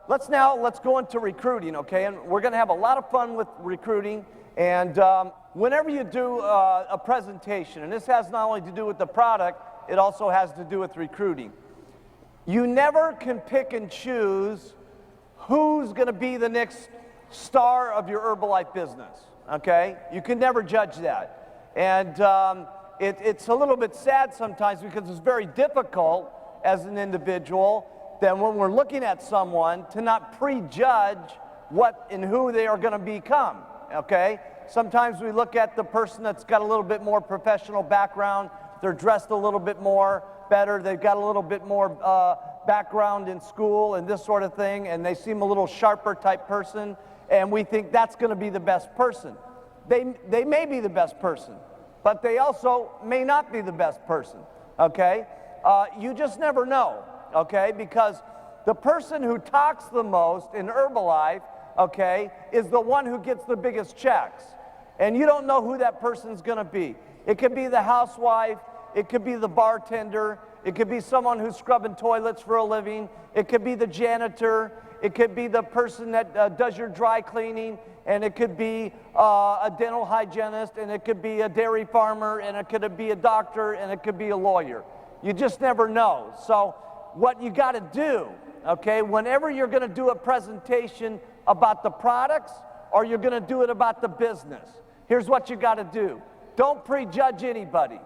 let's go into recruiting, okay? And we're going to have a lot of fun with recruiting. And whenever you do a presentation, and this has not only to do with the product, it also has to do with recruiting. You never can pick and choose who's going to be the next star of your Herbalife business, okay? You can never judge that. And it's a little bit sad sometimes because it's very difficult as an individual that when we're looking at someone to not prejudge what and who they are going to become, okay? Sometimes we look at the person that's got a little bit more professional background, they're dressed a little bit more better, they've got a little bit more background in school and this sort of thing, and they seem a little sharper type person, and we think that's going to be the best person. They may be the best person, but they also may not be the best person, okay? You just never know, okay? Because the person who talks the most in Herbalife, okay, is the one who gets the biggest checks. And you don't know who that person's going to be. It could be the housewife, it could be the bartender, it could be someone who's scrubbing toilets for a living, it could be the janitor, it could be the person that does your dry cleaning, and it could be a dental hygienist, and it could be a dairy farmer, and it could be a doctor, and it could be a lawyer. You just never know. So what you got to do, okay, whenever you're going to do a presentation about the products or you're going to do it about the business, here's what you got to do. Don't prejudge anybody.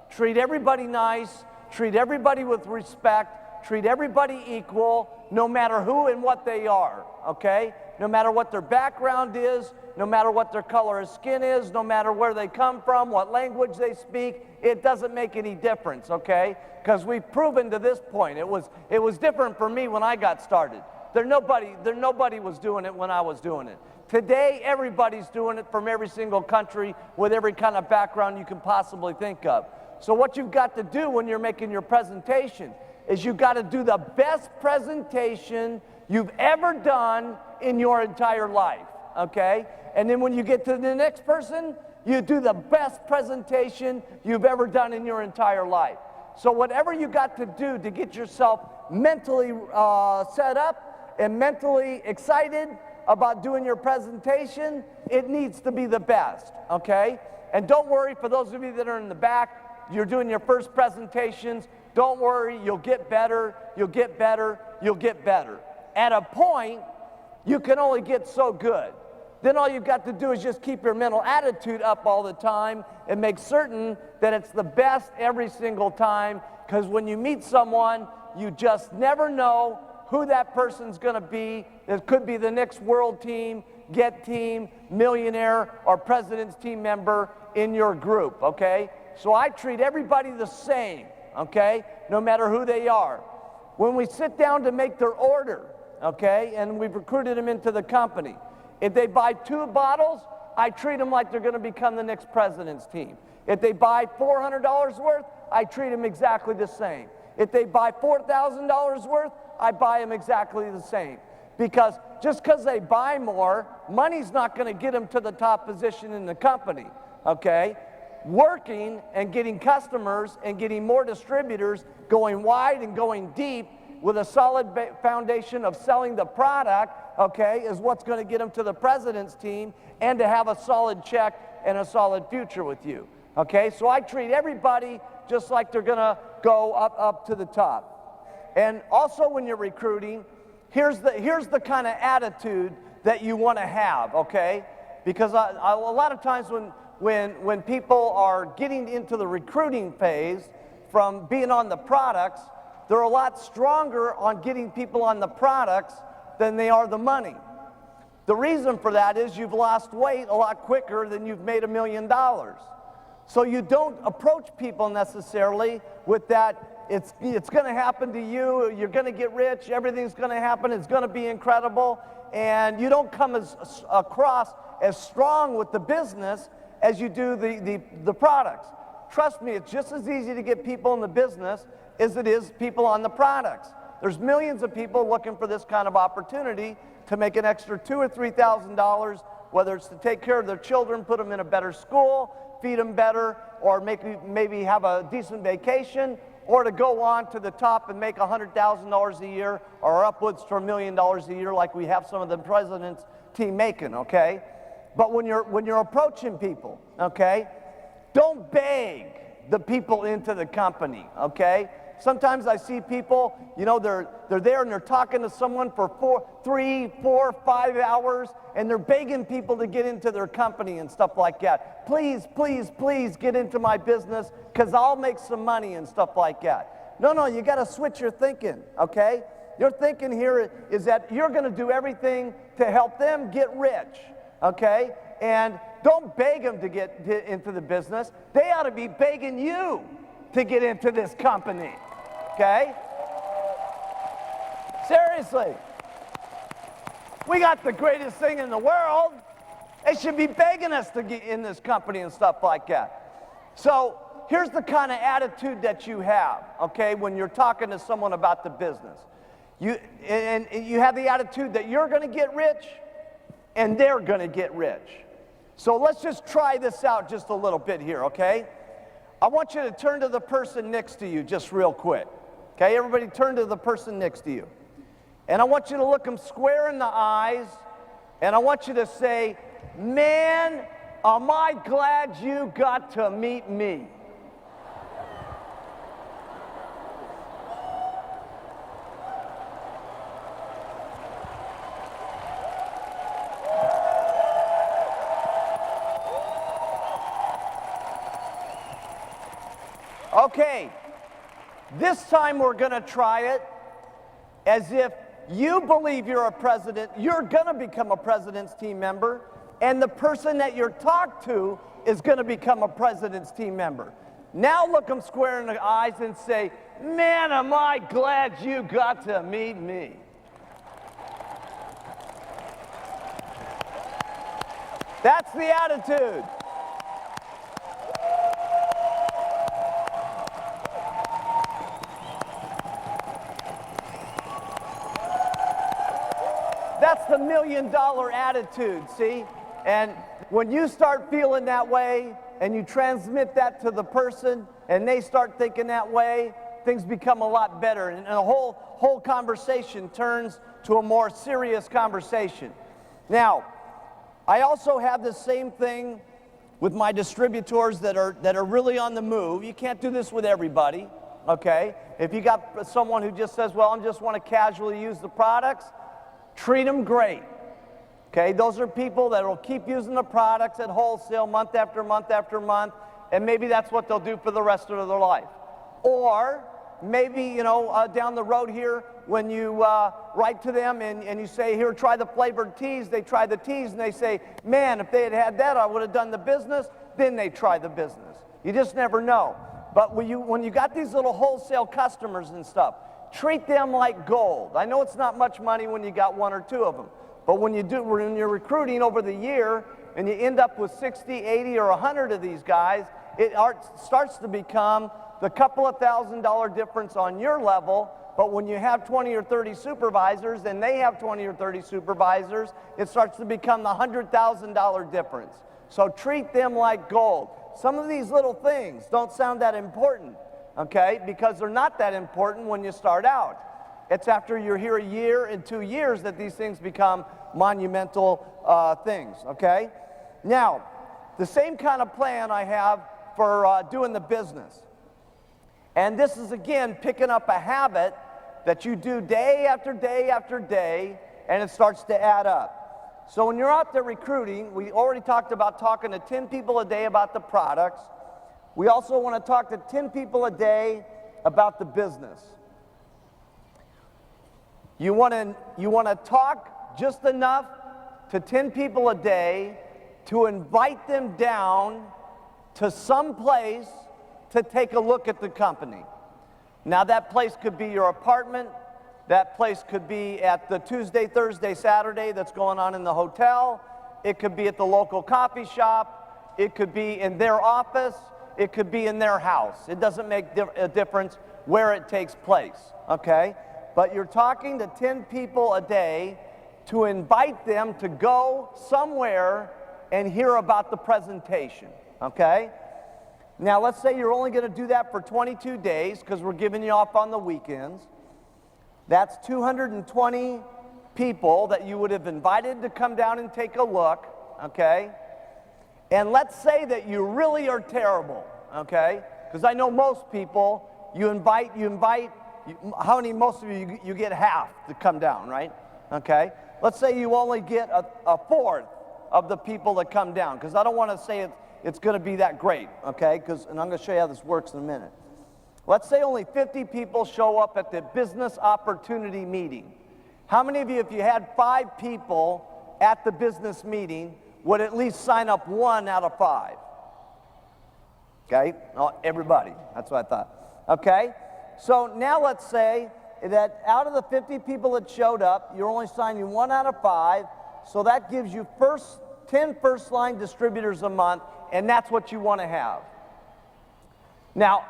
Treat everybody nice, treat everybody with respect, treat everybody equal, no matter who and what they are, okay? No matter what their background is, no matter what their color of skin is, no matter where they come from, what language they speak, it doesn't make any difference, okay? Because we've proven to this point, it was different for me when I got started. Nobody was doing it when I was doing it. Today, everybody's doing it from every single country with every kind of background you can possibly think of. So what you've got to do when you're making your presentation is you've got to do the best presentation you've ever done in your entire life, okay? And then when you get to the next person, you do the best presentation you've ever done in your entire life. So whatever you got to do to get yourself mentally set up and mentally excited about doing your presentation, it needs to be the best, okay? And don't worry, for those of you that are in the back, you're doing your first presentations, don't worry, you'll get better, you'll get better, you'll get better. At a point, you can only get so good. Then all you've got to do is just keep your mental attitude up all the time and make certain that it's the best every single time, because when you meet someone, you just never know who that person's going to be. It could be the next world team, get team, millionaire, or president's team member in your group, okay? So I treat everybody the same, okay, no matter who they are. When we sit down to make their order, okay, and we've recruited them into the company, if they buy 2 bottles, I treat them like they're going to become the next president's team. If they buy $400 worth, I treat them exactly the same. If they buy $4,000 worth, I buy them exactly the same. Because just because they buy more, money's not going to get them to the top position in the company, okay? Working and getting customers and getting more distributors, going wide and going deep with a solid foundation of selling the product, okay, is what's going to get them to the president's team and to have a solid check and a solid future with you, okay? So I treat everybody just like they're going to go up to the top. And also when you're recruiting, here's the kind of attitude that you want to have, okay? Because a lot of times when people are getting into the recruiting phase from being on the products, they're a lot stronger on getting people on the products than they are the money. The reason for that is you've lost weight a lot quicker than you've made $1 million. So you don't approach people necessarily with that, it's going to happen to you, you're going to get rich, everything's going to happen, it's going to be incredible, and you don't come across as strong with the business as you do the products. Trust me, it's just as easy to get people in the business as it is people on the products. There's millions of people looking for this kind of opportunity to make an extra $2,000 or $3,000, whether it's to take care of their children, put them in a better school, feed them better, or maybe have a decent vacation, or to go on to the top and make $100,000 a year or upwards to $1 million a year like we have some of the president's team making, okay? But when you're approaching people, okay, don't beg the people into the company, okay? Sometimes I see people, you know, they're there and they're talking to someone for 3, 4, 5 hours, and they're begging people to get into their company and stuff like that. Please, please, please get into my business because I'll make some money and stuff like that. No, you got to switch your thinking, okay? Your thinking here is that you're going to do everything to help them get rich, okay? And don't beg them to get into the business. They ought to be begging you to get into this company, okay? Seriously. We got the greatest thing in the world. They should be begging us to get in this company and stuff like that. So here's the kind of attitude that you have, okay, when you're talking to someone about the business. You have the attitude that you're going to get rich and they're going to get rich. So let's just try this out just a little bit here, okay? I want you to turn to the person next to you just real quick. Okay, everybody turn to the person next to you. And I want you to look them square in the eyes, and I want you to say, man, am I glad you got to meet me. Okay, this time we're going to try it as if you believe you're a president, you're going to become a president's team member, and the person that you're talked to is going to become a president's team member. Now look them square in the eyes and say, man, am I glad you got to meet me. That's the attitude. That's the $1 million attitude, see? And when you start feeling that way and you transmit that to the person and they start thinking that way, things become a lot better. And the whole conversation turns to a more serious conversation. Now, I also have the same thing with my distributors that are really on the move. You can't do this with everybody, okay? If you got someone who just says, well, I just want to casually use the products, treat them great, okay? Those are people that will keep using the products at wholesale month after month after month, and maybe that's what they'll do for the rest of their life. Or maybe, you know, down the road here, when you write to them and you say, here, try the flavored teas, they try the teas, and they say, man, if they had had that, I would have done the business, then they try the business. You just never know. But when you got these little wholesale customers and stuff, treat them like gold. I know it's not much money when you got 1 or 2 of them, but when you're recruiting over the year and you end up with 60, 80, or 100 of these guys, it starts to become the couple of $1,000 difference on your level. But when you have 20 or 30 supervisors and they have 20 or 30 supervisors, it starts to become the $100,000 difference. So treat them like gold. Some of these little things don't sound that important, okay, because they're not that important when you start out. It's after you're here a year and 2 years that these things become monumental things, okay? Now, the same kind of plan I have for doing the business. And this is, again, picking up a habit that you do day after day after day, and it starts to add up. So when you're out there recruiting, we already talked about talking to 10 people a day about the products. We also want to talk to 10 people a day about the business. You want to talk just enough to 10 people a day to invite them down to some place to take a look at the company. Now that place could be your apartment, that place could be at the Tuesday, Thursday, Saturday that's going on in the hotel, it could be at the local coffee shop, it could be in their office, it could be in their house. It doesn't make a difference where it takes place, okay? But you're talking to 10 people a day to invite them to go somewhere and hear about the presentation, okay? Now, let's say you're only going to do that for 22 days because we're giving you off on the weekends. That's 220 people that you would have invited to come down and take a look, okay? And let's say that you really are terrible, okay? Because I know most people, you invite, how many, most of you get half to come down, right? Okay? Let's say you only get a fourth of the people that come down, because I don't want to say it's going to be that great, okay? And I'm going to show you how this works in a minute. Let's say only 50 people show up at the business opportunity meeting. How many of you, if you had 5 people at the business meeting, would at least sign up 1 out of 5? Okay? Oh, everybody. That's what I thought. Okay? So now let's say that out of the 50 people that showed up, you're only signing 1 out of 5, so that gives you 10 first-line distributors a month, and that's what you want to have. Now,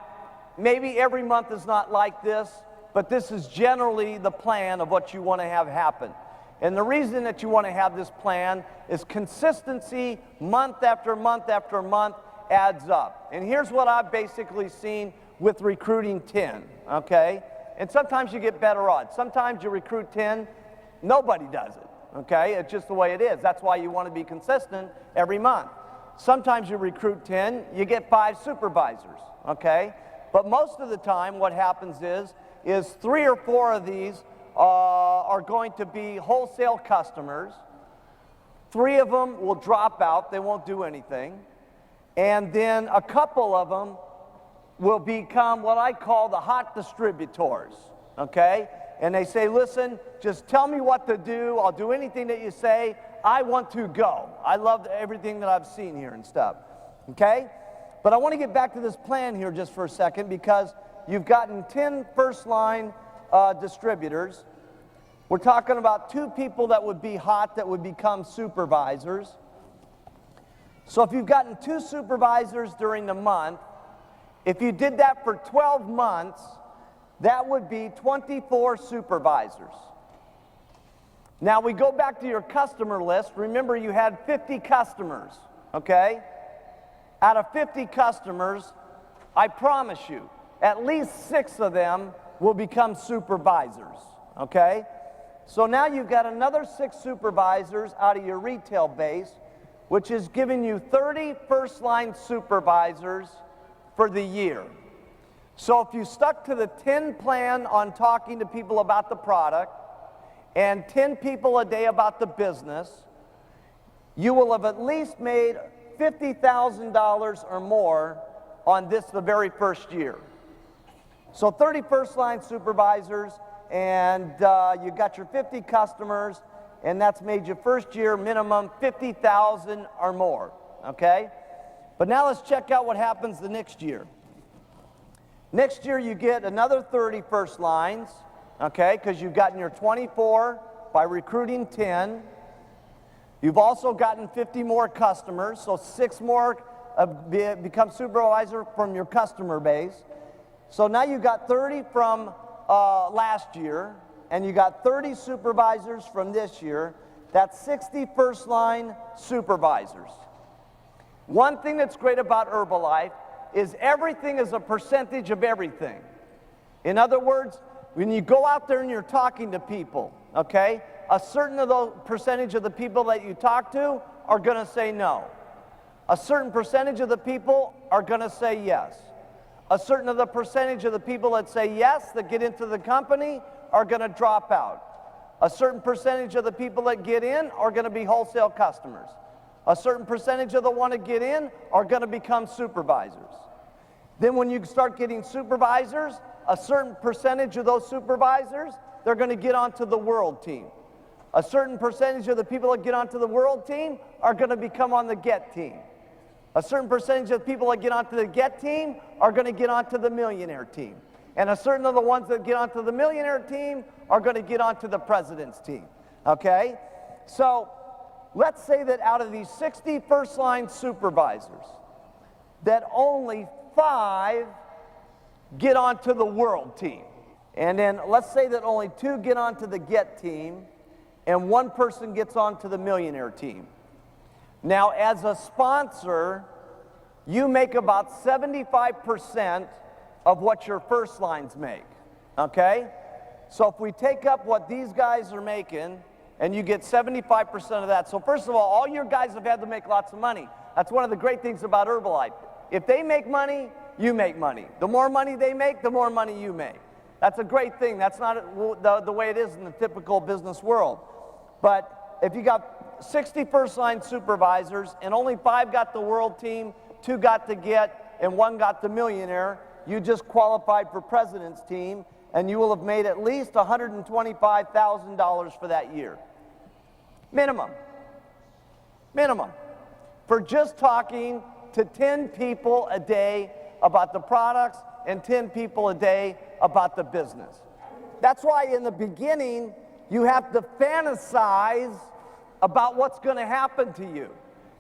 maybe every month is not like this, but this is generally the plan of what you want to have happen. And the reason that you want to have this plan is consistency, month after month after month, adds up. And here's what I've basically seen with recruiting 10, okay? And sometimes you get better odds. Sometimes you recruit 10, nobody does it, okay? It's just the way it is. That's why you want to be consistent every month. Sometimes you recruit 10, you get 5 supervisors, okay? But most of the time what happens is 3 or 4 of these are going to be wholesale customers. 3 of them will drop out, they won't do anything. And then a couple of them will become what I call the hot distributors, okay? And they say, listen, just tell me what to do, I'll do anything that you say, I want to go. I love everything that I've seen here and stuff, okay? But I want to get back to this plan here just for a second, because you've gotten 10 first-line distributors. We're talking about 2 people that would be hot that would become supervisors. So if you've gotten 2 supervisors during the month, if you did that for 12 months, that would be 24 supervisors. Now we go back to your customer list. Remember, you had 50 customers, okay? Out of 50 customers, I promise you, at least 6 of them will become supervisors, okay? So now you've got another 6 supervisors out of your retail base, which is giving you 30 first-line supervisors for the year. So if you stuck to the 10 plan on talking to people about the product and 10 people a day about the business, you will have at least made $50,000 or more on this the very first year. So 30 first-line supervisors, and you got your 50 customers, and that's made your first year minimum $50,000 or more, okay? But now let's check out what happens the next year. Next year you get another 30 first lines, okay, because you've gotten your 24 by recruiting 10. You've also gotten 50 more customers, so 6 more become supervisor from your customer base. So now you've got 30 from last year, and you got 30 supervisors from this year. That's 60 first line supervisors. One thing that's great about Herbalife is everything is a percentage of everything. In other words, when you go out there and you're talking to people, okay, a certain of the percentage of the people that you talk to are going to say no. A certain percentage of the people are going to say yes. A certain of the percentage of the people that say yes, that get into the company, are going to drop out. A certain percentage of the people that get in are going to be wholesale customers. A certain percentage of the ones that get in are going to become supervisors. Then when you start getting supervisors, a certain percentage of those supervisors, they're going to get onto the world team. A certain percentage of the people that get onto the world team are going to become on the get team. A certain percentage of the people that get onto the get team are going to get onto the millionaire team. And a certain of the ones that get onto the millionaire team are going to get onto the president's team. Okay? So let's say that out of these 60 first-line supervisors, that only 5 get onto the world team. And then let's say that only 2 get onto the get team, and 1 person gets onto the millionaire team. Now, as a sponsor, you make about 75% of what your first lines make, okay? So if we take up what these guys are making, and you get 75% of that. So first of all your guys have had to make lots of money. That's one of the great things about Herbalife. If they make money, you make money. The more money they make, the more money you make. That's a great thing. That's not the way it is in the typical business world. But if you got 60 first-line supervisors and only 5 got the world team, 2 got the get, and 1 got the millionaire, you just qualified for president's team, and you will have made at least $125,000 for that year. Minimum. Minimum. For just talking to 10 people a day about the products and 10 people a day about the business. That's why in the beginning, you have to fantasize about what's going to happen to you.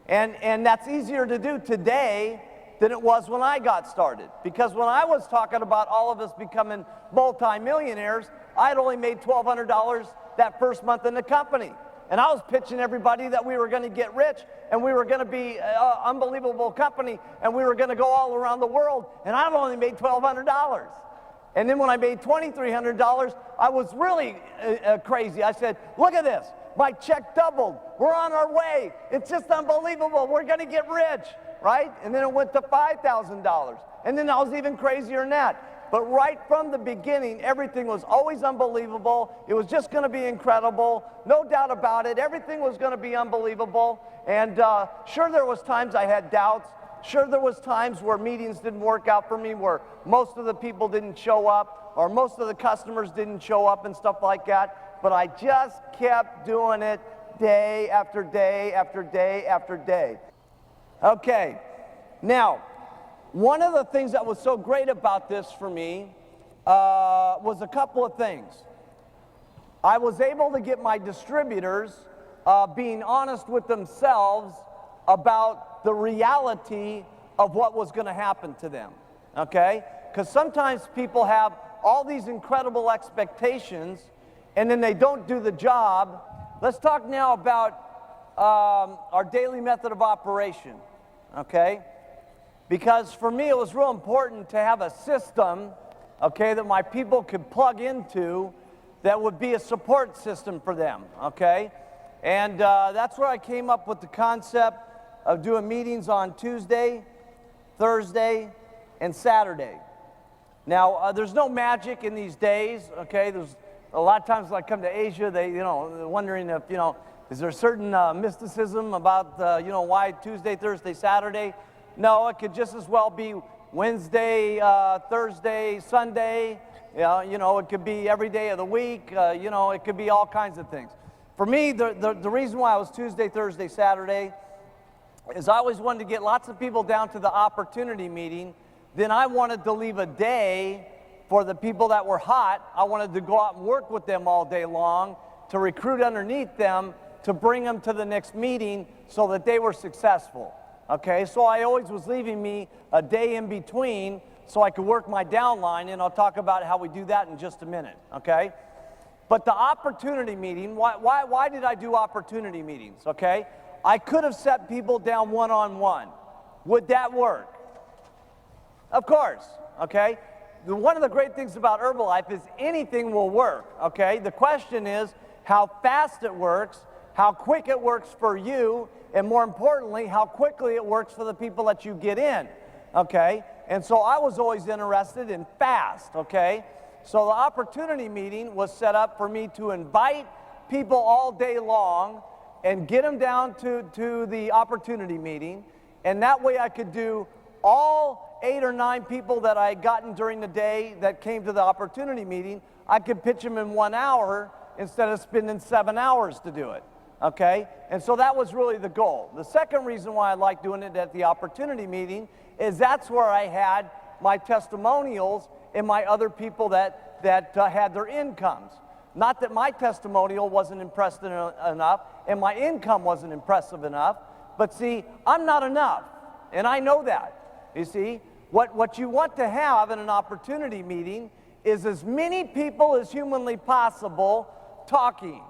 And that's easier to do today than it was when I got started. Because when I was talking about all of us becoming multi-millionaires, I had only made $1,200 that first month in the company. And I was pitching everybody that we were going to get rich, and we were going to be an unbelievable company, and we were going to go all around the world, and I've only made $1,200. And then when I made $2,300, I was really crazy. I said, look at this. My check doubled. We're on our way. It's just unbelievable. We're going to get rich, right? And then it went to $5,000. And then I was even crazier than that. But right from the beginning, everything was always unbelievable. It was just going to be incredible. No doubt about it. Everything was going to be unbelievable. And sure, there was times I had doubts. Sure, there was times where meetings didn't work out for me, where most of the people didn't show up, or most of the customers didn't show up and stuff like that. But I just kept doing it day after day after day after day. Okay, now, one of the things that was so great about this for me was a couple of things. I was able to get my distributors being honest with themselves about the reality of what was going to happen to them, okay? Because sometimes people have all these incredible expectations and then they don't do the job. Let's talk now about our daily method of operation, okay? Because for me, it was real important to have a system, okay, that my people could plug into that would be a support system for them, okay? And that's where I came up with the concept of doing meetings on Tuesday, Thursday, and Saturday. Now, there's no magic in these days, okay? There's a lot of times when I come to Asia, they're wondering if, is there a certain mysticism about, why Tuesday, Thursday, Saturday? No, it could just as well be Wednesday, Thursday, Sunday. It could be every day of the week. It could be all kinds of things. For me, the reason why I was Tuesday, Thursday, Saturday is I always wanted to get lots of people down to the opportunity meeting. Then I wanted to leave a day for the people that were hot. I wanted to go out and work with them all day long to recruit underneath them to bring them to the next meeting so that they were successful. Okay, so I always was leaving me a day in between so I could work my downline, and I'll talk about how we do that in just a minute, okay? But the opportunity meeting, why did I do opportunity meetings, okay? I could have set people down one-on-one. Would that work? Of course, okay? One of the great things about Herbalife is anything will work, okay? The question is how fast it works, how quick it works for you, and more importantly, how quickly it works for the people that you get in, okay? And so I was always interested in fast, okay? So the opportunity meeting was set up for me to invite people all day long and get them down to the opportunity meeting, and that way I could do all 8 or 9 people that I had gotten during the day that came to the opportunity meeting. I could pitch them in 1 hour instead of spending 7 hours to do it. Okay, and so that was really the goal. The second reason why I like doing it at the opportunity meeting is that's where I had my testimonials and my other people that had their incomes. Not that my testimonial wasn't impressive enough and my income wasn't impressive enough, but see, I'm not enough, and I know that. You see, what you want to have in an opportunity meeting is as many people as humanly possible talking.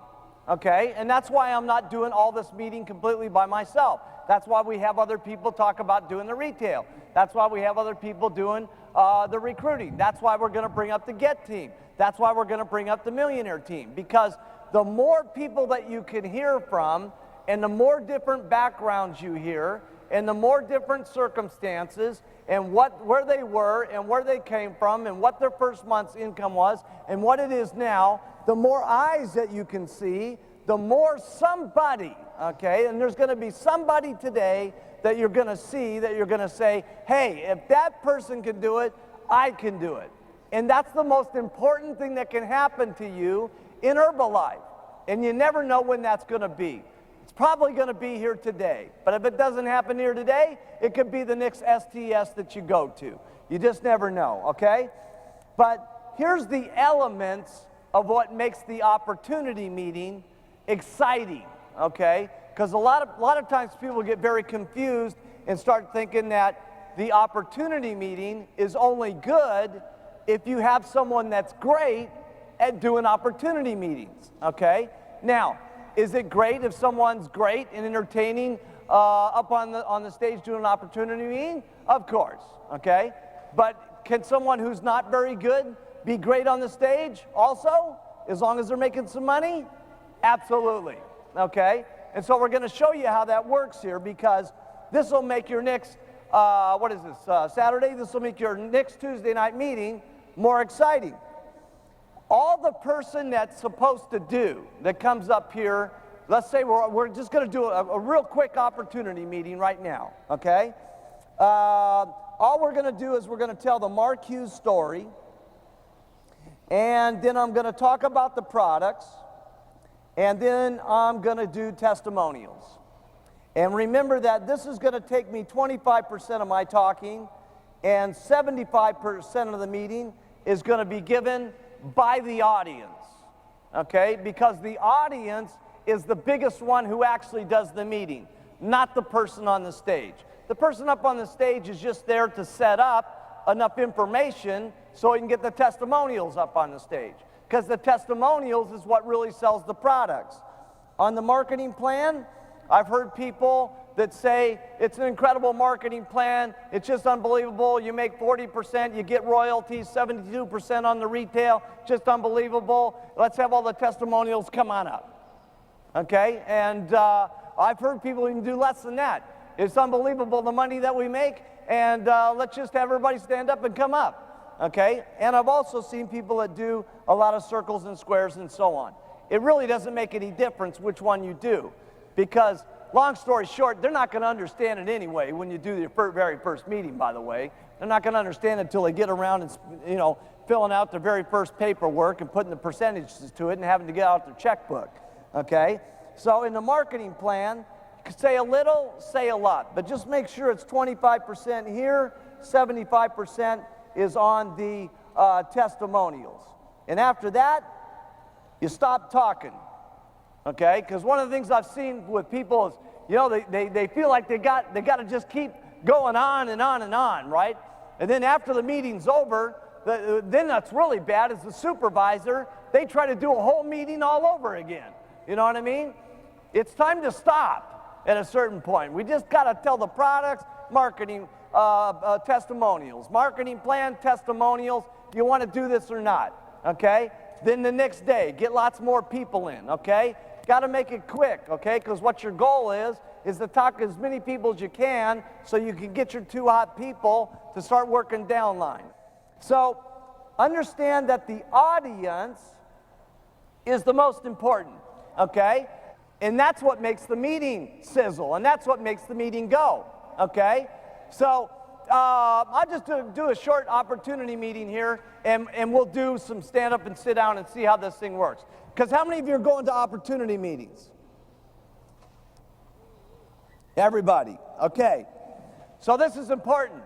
okay? And that's why I'm not doing all this meeting completely by myself. That's why we have other people talk about doing the retail. That's why we have other people doing the recruiting. That's why we're going to bring up the Get team. That's why we're going to bring up the Millionaire team. Because the more people that you can hear from, and the more different backgrounds you hear, and the more different circumstances, and where they were, and where they came from, and what their first month's income was, and what it is now, the more eyes that you can see, the more somebody, okay, and there's going to be somebody today that you're going to see, that you're going to say, hey, if that person can do it, I can do it. And that's the most important thing that can happen to you in Herbalife. And you never know when that's going to be. It's probably going to be here today. But if it doesn't happen here today, it could be the next STS that you go to. You just never know, okay? But here's the elements of what makes the opportunity meeting exciting, okay? Because a lot of times people get very confused and start thinking that the opportunity meeting is only good if you have someone that's great at doing opportunity meetings, okay? Now, is it great if someone's great and entertaining up on the stage doing an opportunity meeting? Of course, okay? But can someone who's not very good be great on the stage also, as long as they're making some money? Absolutely, okay? And so we're going to show you how that works here, because this will make your next, Saturday? This will make your next Tuesday night meeting more exciting. All the person that's supposed to do that comes up here, let's say we're just going to do a real quick opportunity meeting right now, okay? All we're going to do is we're going to tell the Mark Hughes story, and then I'm going to talk about the products, and then I'm going to do testimonials. And remember that this is going to take me 25% of my talking, and 75% of the meeting is going to be given by the audience, okay? Because the audience is the biggest one who actually does the meeting, not the person on the stage. The person up on the stage is just there to set up enough information so he can get the testimonials up on the stage. Because the testimonials is what really sells the products. On the marketing plan, I've heard people that say it's an incredible marketing plan, it's just unbelievable, you make 40%, you get royalties, 72% on the retail, just unbelievable, let's have all the testimonials, come on up. Okay, and I've heard people even do less than that. It's unbelievable the money that we make, and let's just have everybody stand up and come up. Okay, and I've also seen people that do a lot of circles and squares and so on. It really doesn't make any difference which one you do, because long story short, they're not going to understand it anyway when you do your very first meeting, by the way. They're not going to understand it until they get around and, you know, filling out their very first paperwork and putting the percentages to it and having to get out their checkbook, okay? So in the marketing plan, say a little, say a lot, but just make sure it's 25% here, 75% is on the testimonials. And after that, you stop talking. Okay, because one of the things I've seen with people is, you know, they feel like they got to just keep going on and on and on, right? And then after the meeting's over, then that's really bad is the supervisor, they try to do a whole meeting all over again. You know what I mean? It's time to stop at a certain point. We just got to tell the products, marketing, testimonials, marketing plan, testimonials, you want to do this or not, okay? Then the next day, get lots more people in, okay? Got to make it quick, okay? Because what your goal is to talk to as many people as you can so you can get your 2 hot people to start working downline. So understand that the audience is the most important, okay? And that's what makes the meeting sizzle, and that's what makes the meeting go, okay? So I'll just do a short opportunity meeting here, and we'll do some stand up and sit down and see how this thing works. Because how many of you are going to opportunity meetings? Everybody, okay. So this is important.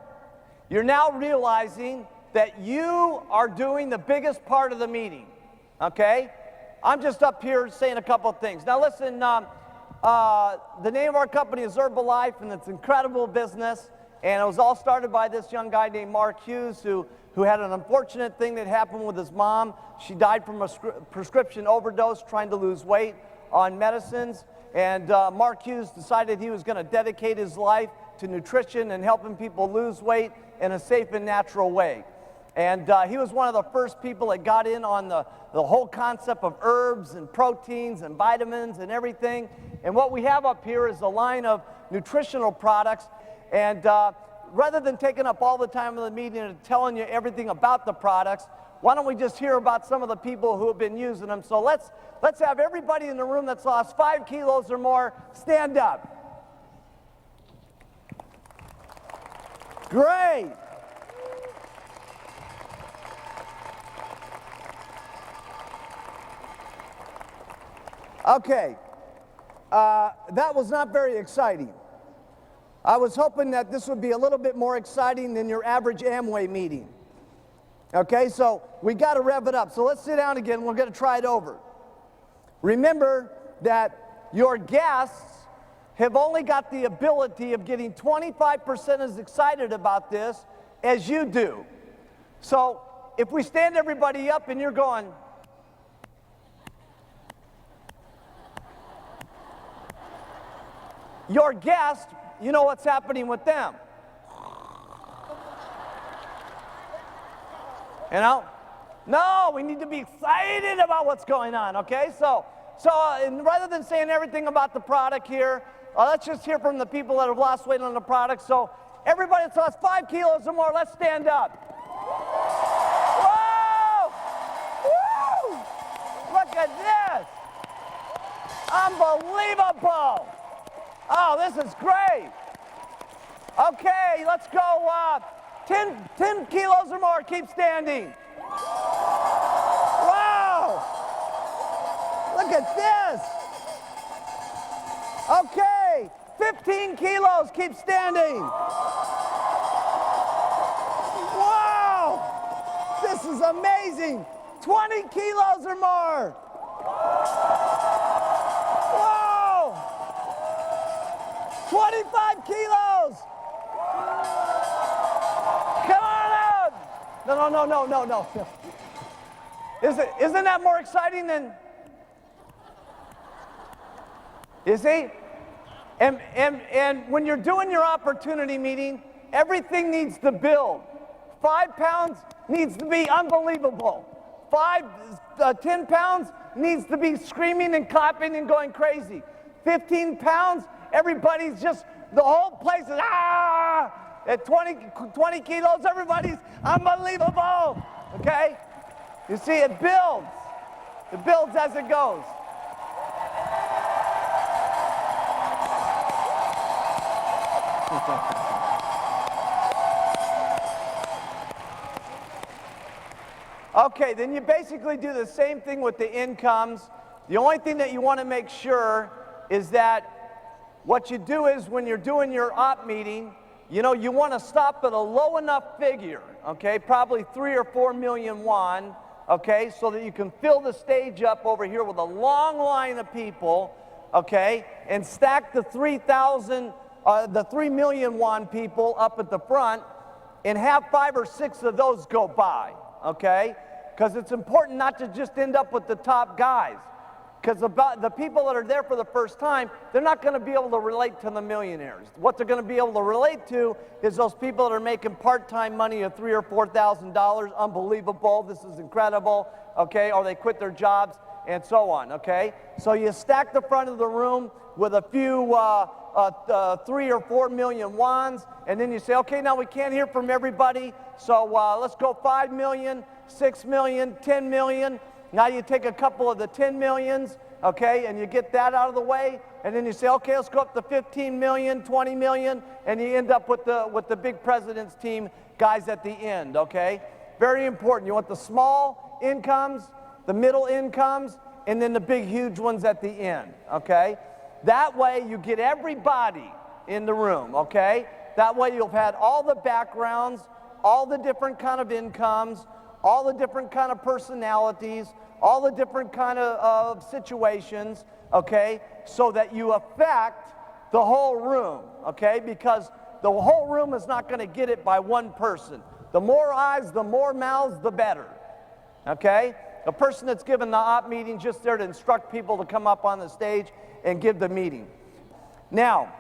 You're now realizing that you are doing the biggest part of the meeting, okay? I'm just up here saying a couple of things. Now listen, the name of our company is Herbalife, and it's an incredible business. And it was all started by this young guy named Mark Hughes who had an unfortunate thing that happened with his mom. She died from a prescription overdose trying to lose weight on medicines. And Mark Hughes decided he was going to dedicate his life to nutrition and helping people lose weight in a safe and natural way. And he was one of the first people that got in on the whole concept of herbs and proteins and vitamins and everything. And what we have up here is a line of nutritional products. And rather than taking up all the time of the meeting and telling you everything about the products, why don't we just hear about some of the people who have been using them? So let's have everybody in the room that's lost 5 kilos or more stand up. Great. Okay, that was not very exciting. I was hoping that this would be a little bit more exciting than your average Amway meeting. Okay, so we got to rev it up. So let's sit down again. We're going to try it over. Remember that your guests have only got the ability of getting 25% as excited about this as you do. So if we stand everybody up and you're going, your guest, you know what's happening with them. You know? No, we need to be excited about what's going on, okay? So and rather than saying everything about the product here, let's just hear from the people that have lost weight on the product. So everybody that's lost 5 kilos or more, let's stand up. Whoa! Woo! Look at this. Unbelievable. Oh, this is great. Okay, let's go 10 kilos or more, keep standing. Wow! Look at this. Okay, 15 kilos, keep standing. Wow! This is amazing. 20 kilos or more. Whoa! 25 kilos. Come on up. No. Isn't that more exciting than... You see? And when you're doing your opportunity meeting, everything needs to build. 5 pounds needs to be unbelievable. 10 pounds needs to be screaming and clapping and going crazy. 15 pounds, everybody's just, the whole place is, ah! At 20 kilos, everybody's unbelievable, okay? You see, it builds. It builds as it goes. Okay, then you basically do the same thing with the incomes. The only thing that you want to make sure is that what you do is when you're doing your op meeting, you know, you want to stop at a low enough figure, okay, probably 3 or 4 million won, okay, so that you can fill the stage up over here with a long line of people, okay, and stack the 3 million won people up at the front and have 5 or 6 of those go by, okay, because it's important not to just end up with the top guys. Because the people that are there for the first time, they're not going to be able to relate to the millionaires. What they're going to be able to relate to is those people that are making part-time money of $3,000 or $4,000. Unbelievable, this is incredible, okay? Or they quit their jobs and so on, okay? So you stack the front of the room with a few 3 or 4 million wons, and then you say, okay, now we can't hear from everybody, so let's go 5 million, 6 million, 10 million. Now you take a couple of the 10 millions, okay, and you get that out of the way, and then you say, okay, let's go up to 15 million, 20 million, and you end up with the big president's team guys at the end, okay? Very important. You want the small incomes, the middle incomes, and then the big, huge ones at the end, okay? That way you get everybody in the room, okay? That way you'll have had all the backgrounds, all the different kind of incomes, all the different kind of personalities, all the different kind of situations, okay, so that you affect the whole room, okay, because the whole room is not going to get it by one person. The more eyes, the more mouths, the better. Okay? A person that's given the op meeting just there to instruct people to come up on the stage and give the meeting. Now,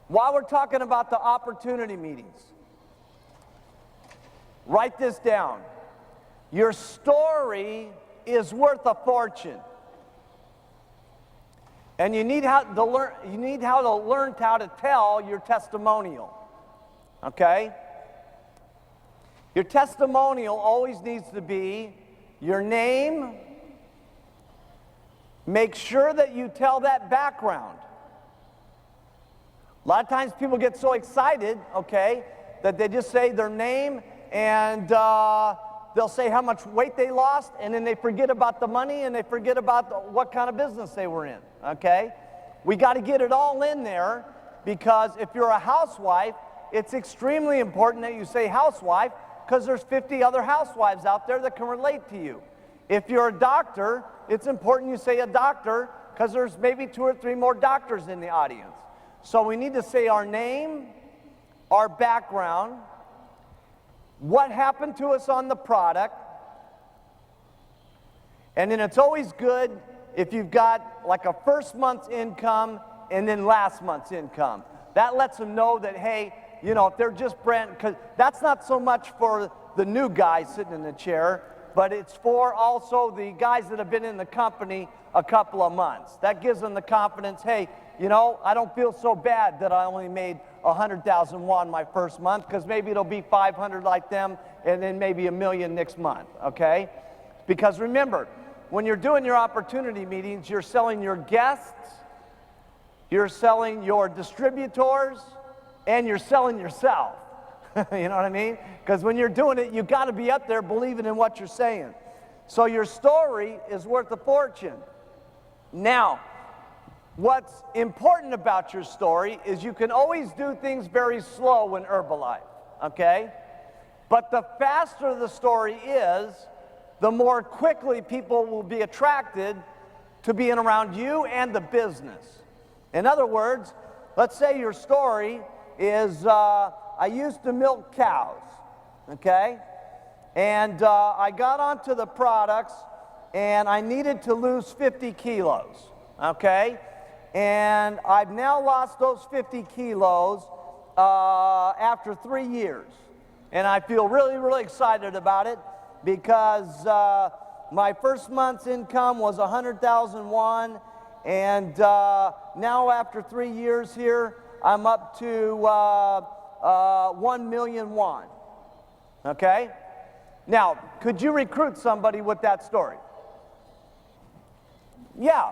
while we're talking about the opportunity meetings, write this down. Your story is worth a fortune. And you need how to learn how to tell your testimonial. Okay? Your testimonial always needs to be your name. Make sure that you tell that background. A lot of times people get so excited, okay, that they just say their name and they'll say how much weight they lost, and then they forget about the money and they forget about what kind of business they were in, okay? We got to get it all in there, because if you're a housewife, it's extremely important that you say housewife, because there's 50 other housewives out there that can relate to you. If you're a doctor, it's important you say a doctor, because there's maybe 2 or 3 more doctors in the audience. So we need to say our name, our background, what happened to us on the product, and then it's always good if you've got like a first month's income and then last month's income. That lets them know that, hey, you know, if they're just brand, because that's not so much for the new guy sitting in the chair, but it's for also the guys that have been in the company a couple of months. That gives them the confidence, hey, you know, I don't feel so bad that I only made 100,000 won my first month, because maybe it'll be 500 like them, and then maybe 1 million next month, okay? Because remember, when you're doing your opportunity meetings, you're selling your guests, you're selling your distributors, and you're selling yourself. You know what I mean? Because when you're doing it, you've got to be up there believing in what you're saying. So your story is worth a fortune. Now, what's important about your story is you can always do things very slow in Herbalife, okay? But the faster the story is, the more quickly people will be attracted to being around you and the business. In other words, let's say your story is, I used to milk cows, okay? And I got onto the products and I needed to lose 50 kilos, okay? And I've now lost those 50 kilos after 3 years. And I feel really, really excited about it, because my first month's income was 100,000 won, and now after 3 years here, I'm up to 1 million won, okay? Now, could you recruit somebody with that story? Yeah,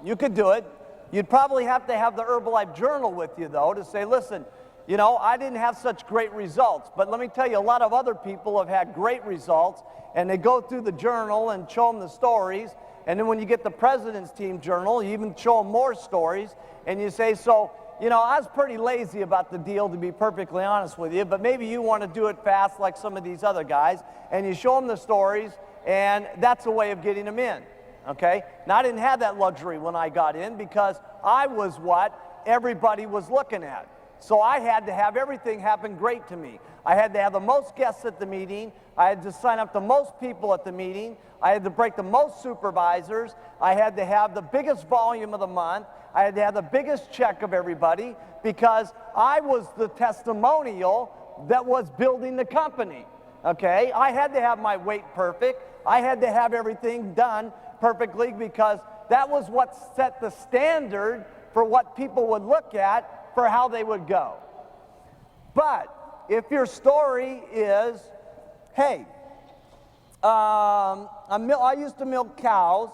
you could do it. You'd probably have to have the Herbalife Journal with you, though, to say, listen, you know, I didn't have such great results, but let me tell you, a lot of other people have had great results, and they go through the journal and show them the stories, and then when you get the President's Team Journal, you even show them more stories, and you say, so, you know, I was pretty lazy about the deal, to be perfectly honest with you, but maybe you want to do it fast like some of these other guys, and you show them the stories, and that's a way of getting them in, okay? Now, I didn't have that luxury when I got in, because I was what everybody was looking at. So I had to have everything happen great to me. I had to have the most guests at the meeting. I had to sign up the most people at the meeting. I had to break the most supervisors. I had to have the biggest volume of the month. I had to have the biggest check of everybody, because I was the testimonial that was building the company, okay? I had to have my weight perfect. I had to have everything done perfectly, because that was what set the standard for what people would look at for how they would go. But if your story is, hey, I used to milk cows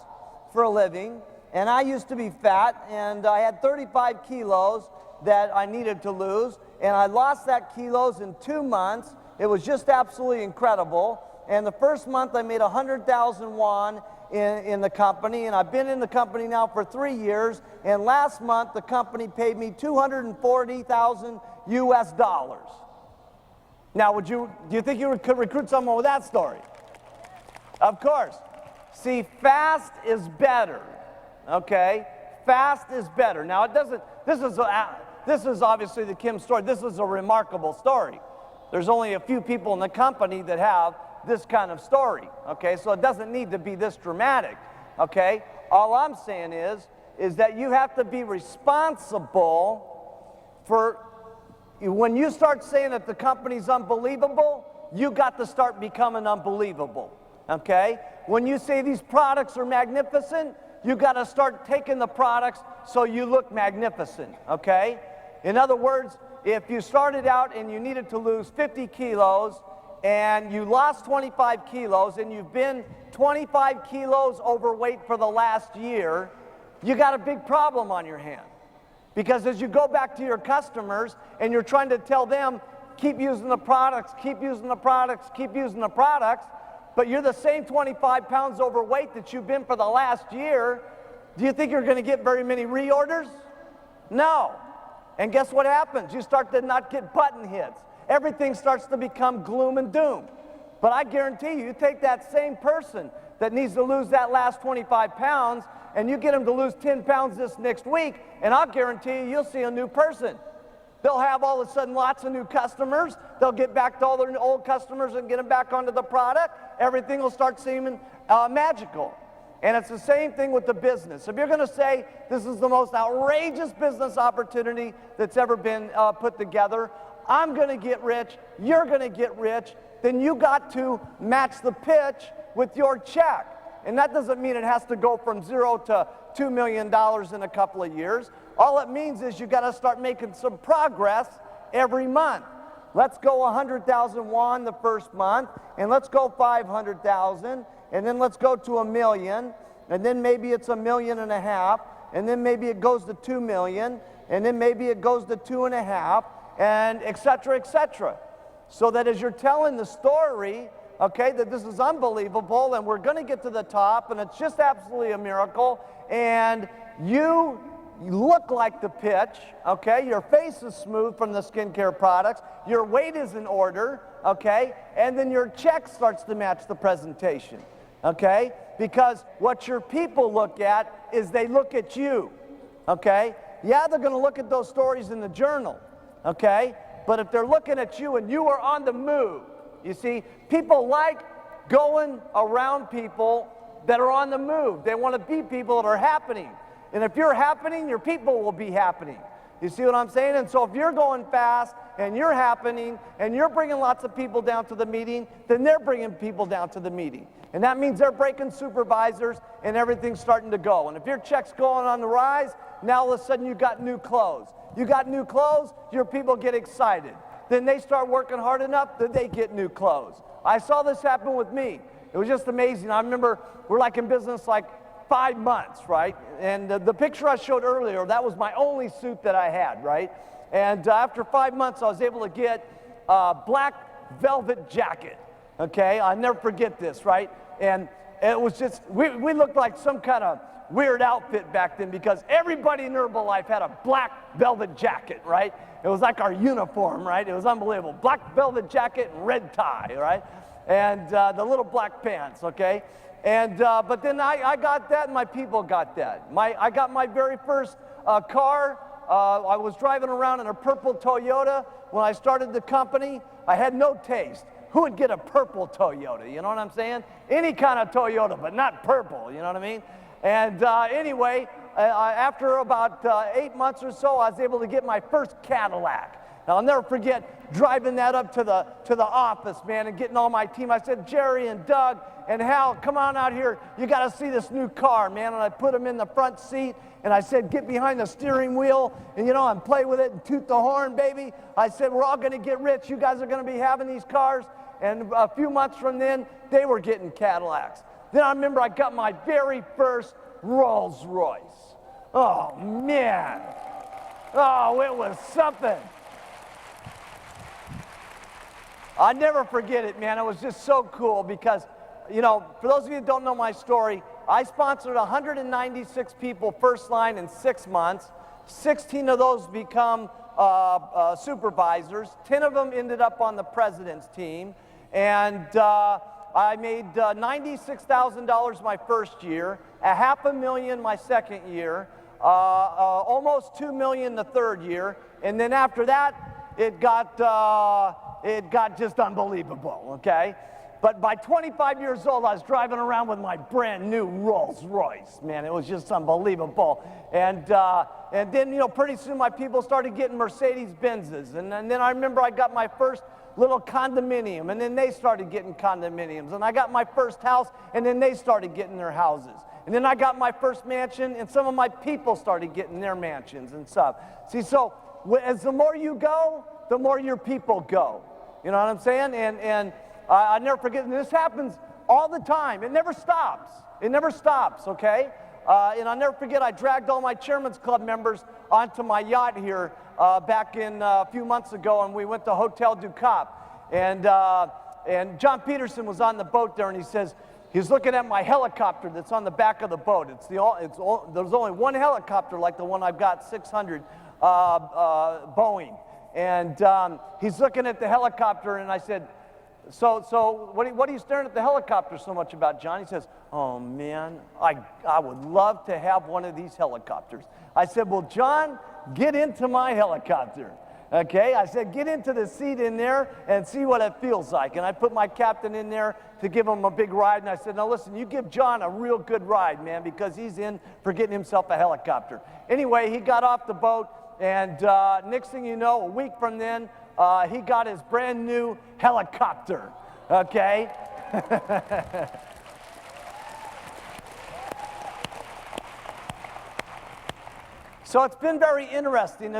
for a living, and I used to be fat, and I had 35 kilos that I needed to lose, and I lost that kilos in 2 months. It was just absolutely incredible. And the first month I made 100,000 won in the company, and I've been in the company now for 3 years, and last month the company paid me 240,000 US dollars. Now, do you think you could recruit someone with that story? Of course. See, fast is better, okay? Fast is better. Now, this this is obviously the Kim story. This is a remarkable story. There's only a few people in the company that have this kind of story, okay? So it doesn't need to be this dramatic, okay? All I'm saying is that you have to be responsible for, when you start saying that the company's unbelievable, you got to start becoming unbelievable, okay? When you say these products are magnificent, you got to start taking the products so you look magnificent, okay? In other words, if you started out and you needed to lose 50 kilos and you lost 25 kilos and you've been 25 kilos overweight for the last year, you got a big problem on your hand. Because as you go back to your customers and you're trying to tell them, keep using the products, keep using the products, keep using the products, but you're the same 25 pounds overweight that you've been for the last year, do you think you're going to get very many reorders? No. And guess what happens? You start to not get button hits. Everything starts to become gloom and doom. But I guarantee you, you take that same person that needs to lose that last 25 pounds and you get them to lose 10 pounds this next week, and I'll guarantee you, you'll see a new person. They'll have all of a sudden lots of new customers. They'll get back to all their old customers and get them back onto the product. Everything will start seeming magical. And it's the same thing with the business. If you're going to say this is the most outrageous business opportunity that's ever been put together, I'm going to get rich, you're going to get rich, then you got to match the pitch with your check. And that doesn't mean it has to go from 0 to $2 million in a couple of years. All it means is you got to start making some progress every month. Let's go 100,000 won the first month, and let's go 500,000, and then let's go to 1 million, and then maybe it's 1.5 million, and then maybe it goes to 2 million, and then maybe it goes to 2.5, and et cetera, et cetera. So that as you're telling the story, okay, that this is unbelievable, and we're going to get to the top, and it's just absolutely a miracle, and you look like the pitch, okay, your face is smooth from the skincare products, your weight is in order, okay, and then your check starts to match the presentation, okay, because what your people look at is they look at you, okay. Yeah, they're going to look at those stories in the journal, okay, but if they're looking at you and you are on the move, you see, people like going around people that are on the move. They want to be people that are happening. And if you're happening, your people will be happening. You see what I'm saying? And so if you're going fast and you're happening and you're bringing lots of people down to the meeting, then they're bringing people down to the meeting. And that means they're breaking supervisors and everything's starting to go. And if your check's going on the rise, now all of a sudden you got new clothes. You got new clothes, your people get excited. Then they start working hard enough that they get new clothes. I saw this happen with me. It was just amazing. I remember we're like in business like 5 months, right? And the picture I showed earlier, that was my only suit that I had, right? And after 5 months, I was able to get a black velvet jacket, okay? I'll never forget this, right? And it was just, we looked like some kind of weird outfit back then because everybody in Herbalife had a black velvet jacket, right? It was like our uniform, right? It was unbelievable. Black velvet jacket and red tie, right? And the little black pants, okay? And but then I got that and my people got that. I got my very first car. I was driving around in a purple Toyota when I started the company. I had no taste. Who would get a purple Toyota? You know what I'm saying? Any kind of Toyota, but not purple, you know what I mean? And anyway, after about 8 months or so, I was able to get my first Cadillac. Now, I'll never forget driving that up to the office, man, and getting all my team. I said, Jerry and Doug and Hal, come on out here. You got to see this new car, man. And I put them in the front seat, and I said, get behind the steering wheel, and, you know, and play with it and toot the horn, baby. I said, we're all going to get rich. You guys are going to be having these cars. And a few months from then, they were getting Cadillacs. Then I remember I got my very first Rolls Royce. Oh, man. Oh, it was something. I'll never forget it, man. It was just so cool because, you know, for those of you who don't know my story, I sponsored 196 people first line in 6 months. 16 of those become supervisors. 10 of them ended up on the president's team. And I made $96,000 my first year, $500,000 my second year, almost 2 million the third year, and then after that, it got just unbelievable, okay? But by 25 years old, I was driving around with my brand new Rolls Royce, man. It was just unbelievable. And then, you know, pretty soon my people started getting Mercedes Benzes. And then I remember I got my first little condominium, and then they started getting condominiums. And I got my first house, and then they started getting their houses. And then I got my first mansion, and some of my people started getting their mansions and stuff. See, so as the more you go, the more your people go. You know what I'm saying? And I never forget, and this happens all the time. It never stops. It never stops, okay? And I'll never forget, I dragged all my Chairman's Club members onto my yacht here back in a few months ago, and we went to Hotel du Cap. And John Peterson was on the boat there, and he says, he's looking at my helicopter that's on the back of the boat. There's only one helicopter like the one I've got, 600 Boeing. And he's looking at the helicopter, and I said, so what are you staring at the helicopter so much about, John? He says, oh, man, I would love to have one of these helicopters. I said, well, John, get into my helicopter, okay? I said, get into the seat in there and see what it feels like. And I put my captain in there to give him a big ride, and I said, now, listen, you give John a real good ride, man, because he's in for getting himself a helicopter. Anyway, he got off the boat, and next thing you know, a week from then, he got his brand new helicopter, okay? So it's been very interesting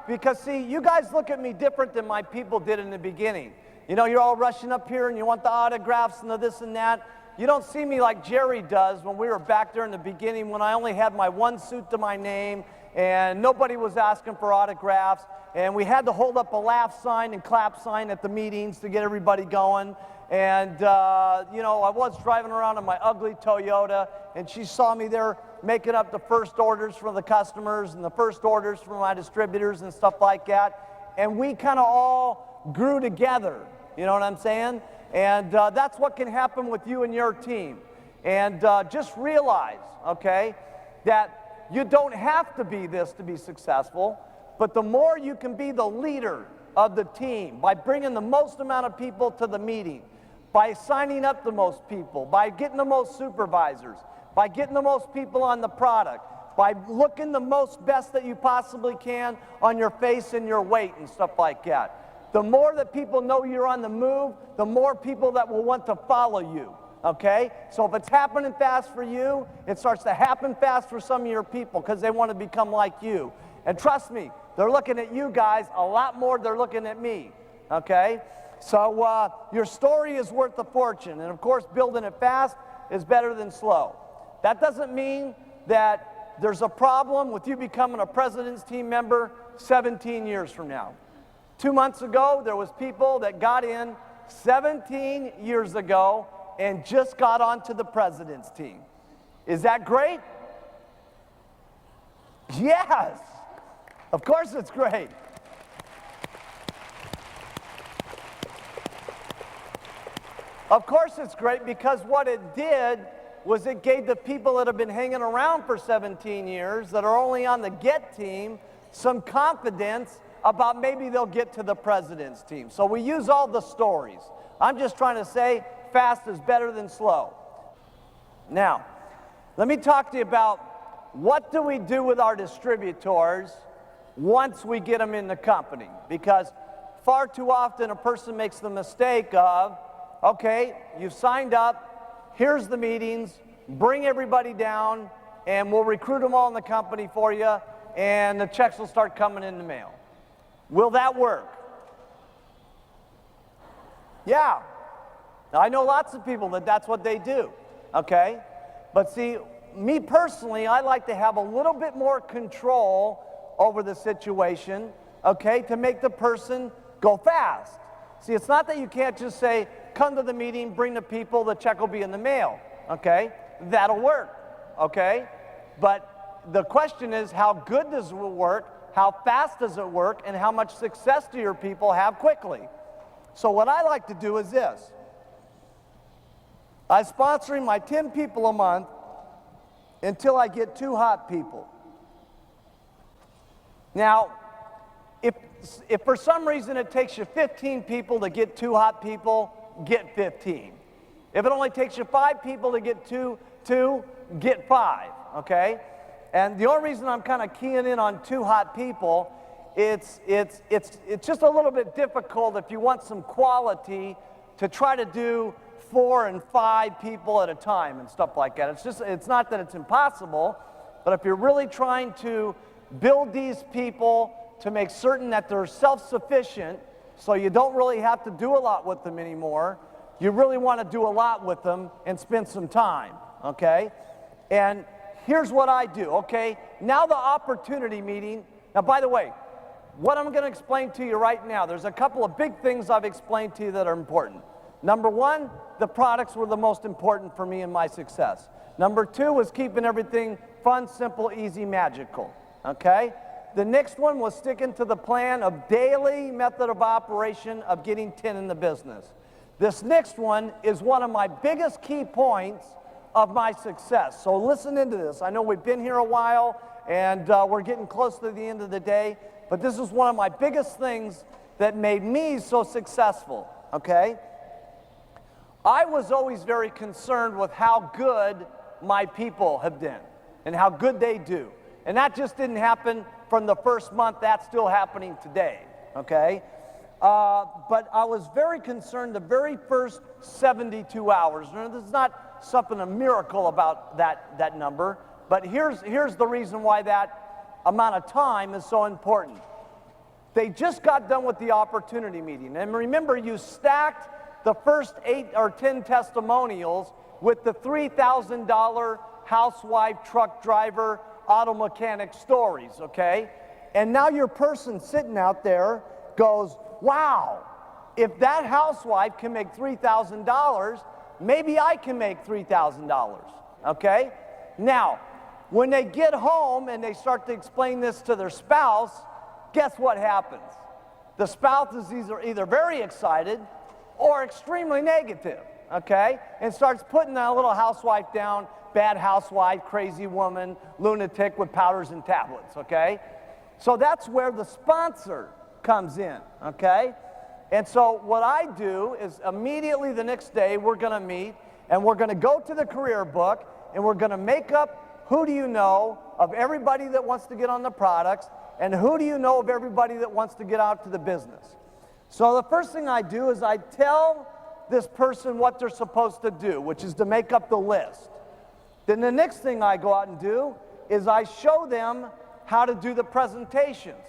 because see, you guys look at me different than my people did in the beginning. You know, you're all rushing up here and you want the autographs and the this and that. You don't see me like Jerry does when we were back there in the beginning when I only had my one suit to my name and nobody was asking for autographs. And we had to hold up a laugh sign and clap sign at the meetings to get everybody going. And, you know, I was driving around in my ugly Toyota, and she saw me there making up the first orders for the customers and the first orders for my distributors and stuff like that. And we kind of all grew together, you know what I'm saying? And that's what can happen with you and your team. And just realize, okay, that you don't have to be this to be successful. But the more you can be the leader of the team by bringing the most amount of people to the meeting, by signing up the most people, by getting the most supervisors, by getting the most people on the product, by looking the most best that you possibly can on your face and your weight and stuff like that. The more that people know you're on the move, the more people that will want to follow you. Okay? So if it's happening fast for you, it starts to happen fast for some of your people because they want to become like you. And trust me, they're looking at you guys a lot more than they're looking at me, okay? So your story is worth a fortune. And, of course, building it fast is better than slow. That doesn't mean that there's a problem with you becoming a president's team member 17 years from now. 2 months ago, there was people that got in 17 years ago and just got onto the president's team. Is that great? Yes. Of course it's great. Of course it's great because what it did was it gave the people that have been hanging around for 17 years that are only on the get team some confidence about maybe they'll get to the president's team. So we use all the stories. I'm just trying to say fast is better than slow. Now, let me talk to you about what do we do with our distributors once we get them in the company, because far too often a person makes the mistake of, okay, you've signed up, here's the meetings, bring everybody down, and we'll recruit them all in the company for you, and the checks will start coming in the mail. Will that work? Yeah. Now, I know lots of people that's what they do, okay? But see, me personally, I like to have a little bit more control over the situation, okay, to make the person go fast. See, it's not that you can't just say, come to the meeting, bring the people, the check will be in the mail, okay? That'll work, okay? But the question is, how good does it work, how fast does it work, and how much success do your people have quickly? So what I like to do is this. I'm sponsoring my 10 people a month until I get 2 hot people. Now, if for some reason it takes you 15 people to get 2 hot people, get 15. If it only takes you 5 people to get two, get 5, okay? And the only reason I'm kind of keying in on 2 hot people, it's just a little bit difficult if you want some quality to try to do 4 and 5 people at a time and stuff like that. It's not that it's impossible, but if you're really trying to build these people to make certain that they're self-sufficient, so you don't really have to do a lot with them anymore, you really want to do a lot with them and spend some time, okay? And here's what I do, okay? Now the opportunity meeting. Now, by the way, what I'm going to explain to you right now, there's a couple of big things I've explained to you that are important. Number 1, the products were the most important for me and my success. Number 2 was keeping everything fun, simple, easy, magical, okay? The next one was sticking to the plan of daily method of operation of getting 10 in the business. This next one is one of my biggest key points of my success. So listen into this. I know we've been here a while and we're getting close to the end of the day, but this is one of my biggest things that made me so successful, okay? I was always very concerned with how good my people have been and how good they do. And that just didn't happen from the first month. That's still happening today, okay? But I was very concerned the very first 72 hours. Now, there's not something a miracle about that number, but here's the reason why that amount of time is so important. They just got done with the opportunity meeting. And remember, you stacked the first 8 or 10 testimonials with the $3,000 housewife, truck driver, auto mechanic stories, okay? And now your person sitting out there goes, wow, if that housewife can make $3,000, maybe I can make $3,000, okay? Now, when they get home and they start to explain this to their spouse, guess what happens? The spouse is either very excited or extremely negative, okay? And starts putting that little housewife down, bad housewife, crazy woman, lunatic with powders and tablets, okay? So that's where the sponsor comes in, okay? And so what I do is immediately the next day we're going to meet and we're going to go to the career book and we're going to make up who do you know of everybody that wants to get on the products and who do you know of everybody that wants to get out to the business. So the first thing I do is I tell this person what they're supposed to do, which is to make up the list. Then the next thing I go out and do is I show them how to do the presentations.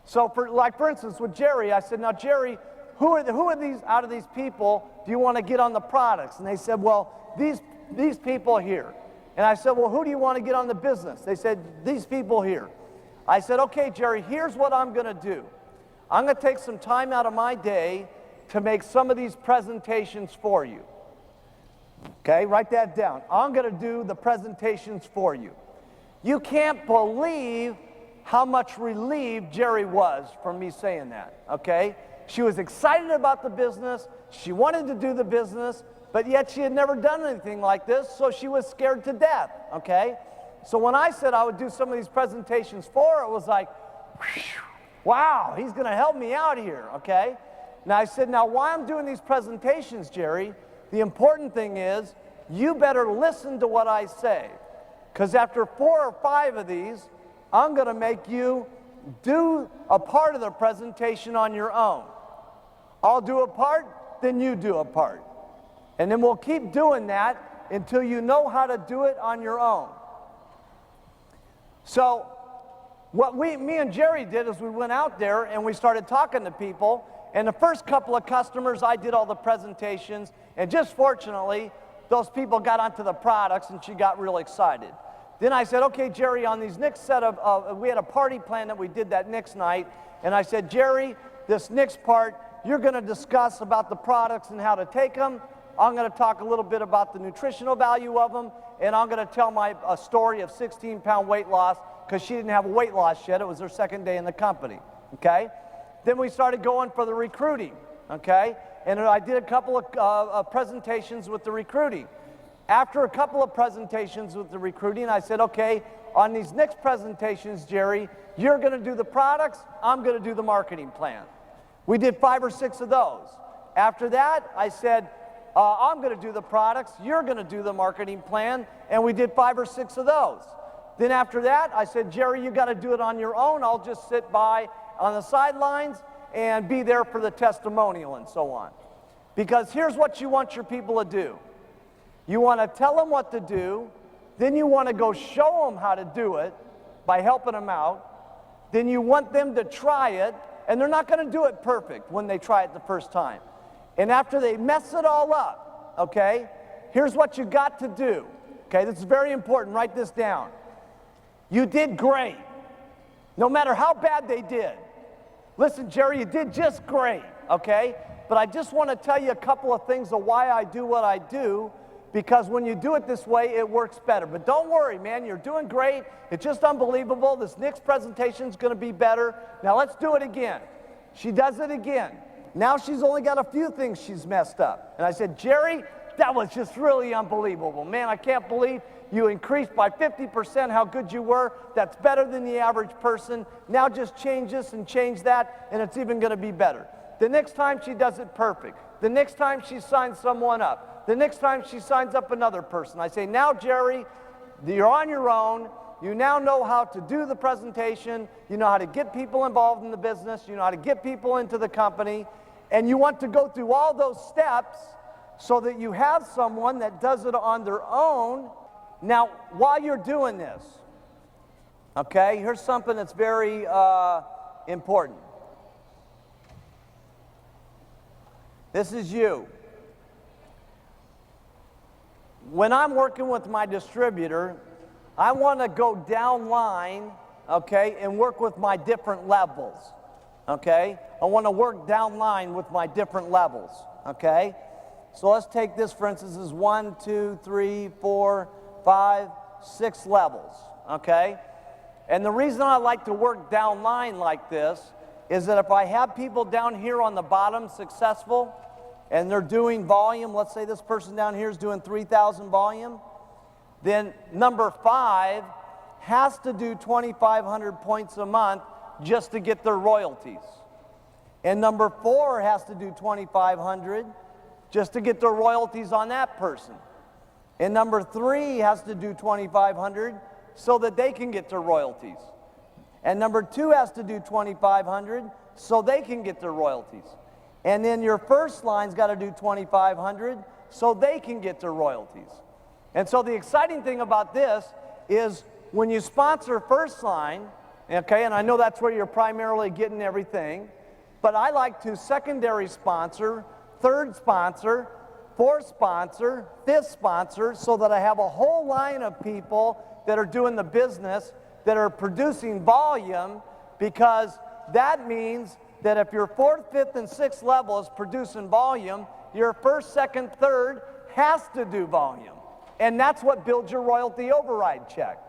So for instance with Jerry, I said, now Jerry, who are these out of these people do you want to get on the products? And they said, well, these people here. And I said, well, who do you want to get on the business? They said, these people here. I said, okay, Jerry, here's what I'm going to do. I'm going to take some time out of my day to make some of these presentations for you. Okay, write that down. I'm going to do the presentations for you. You can't believe how much relieved Jerry was from me saying that, okay? She was excited about the business. She wanted to do the business, but yet she had never done anything like this, so she was scared to death, okay? So when I said I would do some of these presentations for her, it was like, wow, he's going to help me out here, okay? Now I said, now why I'm doing these presentations, Jerry, the important thing is you better listen to what I say, because after 4 or 5 of these, I'm going to make you do a part of the presentation on your own. I'll do a part, then you do a part. And then we'll keep doing that until you know how to do it on your own. So what me and Jerry did is we went out there and we started talking to people. And the first couple of customers, I did all the presentations. And just fortunately, those people got onto the products and she got real excited. Then I said, okay, Jerry, on these next set of, we had a party plan that we did that next night. And I said, Jerry, this next part, you're going to discuss about the products and how to take them. I'm going to talk a little bit about the nutritional value of them. And I'm going to tell a story of 16-pound weight loss because she didn't have a weight loss yet. It was her second day in the company, okay? Then we started going for the recruiting, okay? And I did a couple of presentations with the recruiting. After a couple of presentations with the recruiting, I said, okay, on these next presentations, Jerry, you're going to do the products, I'm going to do the marketing plan. We did 5 or 6 of those. After that, I said, I'm going to do the products, you're going to do the marketing plan, and we did 5 or 6 of those. Then after that, I said, Jerry, you got to do it on your own. I'll just sit by on the sidelines and be there for the testimonial and so on. Because here's what you want your people to do. You want to tell them what to do, then you want to go show them how to do it by helping them out, then you want them to try it, and they're not going to do it perfect when they try it the first time. And after they mess it all up, okay, here's what you got to do. Okay, this is very important. Write this down. You did great, no matter how bad they did. Listen, Jerry, you did just great, okay? But I just want to tell you a couple of things of why I do what I do, because when you do it this way, it works better. But don't worry, man, you're doing great. It's just unbelievable. This next presentation is going to be better. Now let's do it again. She does it again. Now she's only got a few things she's messed up. And I said, Jerry, that was just really unbelievable. Man, I can't believe you increased by 50% how good you were. That's better than the average person. Now just change this and change that, and it's even going to be better. The next time she does it perfect. The next time she signs someone up. The next time she signs up another person. I say, now, Jerry, you're on your own. You now know how to do the presentation. You know how to get people involved in the business. You know how to get people into the company. And you want to go through all those steps so that you have someone that does it on their own. Now, while you're doing this, okay, here's something that's very important. This is you. When I'm working with my distributor, I want to go down line, okay, and work with my different levels, okay? I want to work down line with my different levels, okay? So let's take this, for instance, as 1, 2, 3, 4, 5, 6 levels, okay? And the reason I like to work down line like this is that if I have people down here on the bottom successful, and they're doing volume, let's say this person down here is doing 3,000 volume, then number 5 has to do 2,500 points a month just to get their royalties. And number 4 has to do 2,500 just to get their royalties on that person. And number 3 has to do 2,500 so that they can get their royalties. And number 2 has to do 2,500 so they can get their royalties. And then your first line's got to do 2,500 so they can get their royalties. And so the exciting thing about this is when you sponsor first line, okay, and I know that's where you're primarily getting everything, but I like to secondary sponsor, third sponsor, fourth sponsor, fifth sponsor, so that I have a whole line of people that are doing the business, that are producing volume, because that means that if your 4th, 5th, and 6th level is producing volume, your 1st, 2nd, 3rd has to do volume. And that's what builds your royalty override check,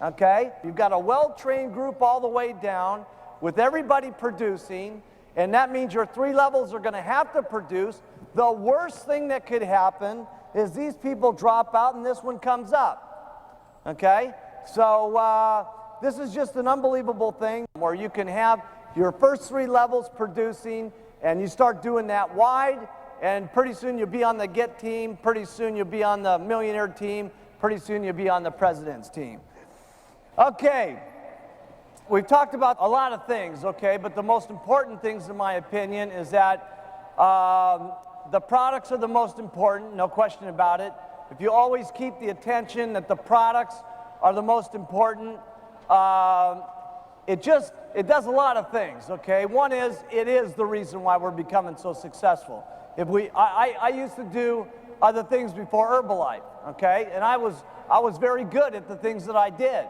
okay? You've got a well-trained group all the way down with everybody producing, and that means your 3 levels are going to have to produce. The worst thing that could happen is these people drop out and this one comes up, okay? So this is just an unbelievable thing where you can have your first 3 levels producing, and you start doing that wide, and pretty soon you'll be on the GET team, pretty soon you'll be on the millionaire team, pretty soon you'll be on the president's team. Okay, we've talked about a lot of things, okay, but the most important things, in my opinion, is that the products are the most important, no question about it. If you always keep the attention that the products are the most important, it does a lot of things, okay? One is, it is the reason why we're becoming so successful. I used to do other things before Herbalife, okay? And I was very good at the things that I did.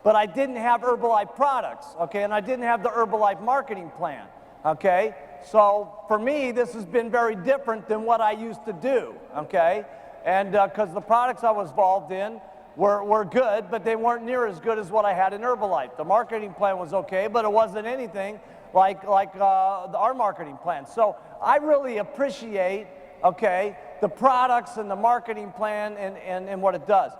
But I didn't have Herbalife products, okay? And I didn't have the Herbalife marketing plan, okay? So for me, this has been very different than what I used to do, okay? And because the products I was involved in were good, but they weren't near as good as what I had in Herbalife. The marketing plan was okay, but it wasn't anything like our marketing plan. So I really appreciate, okay, the products and the marketing plan and what it does.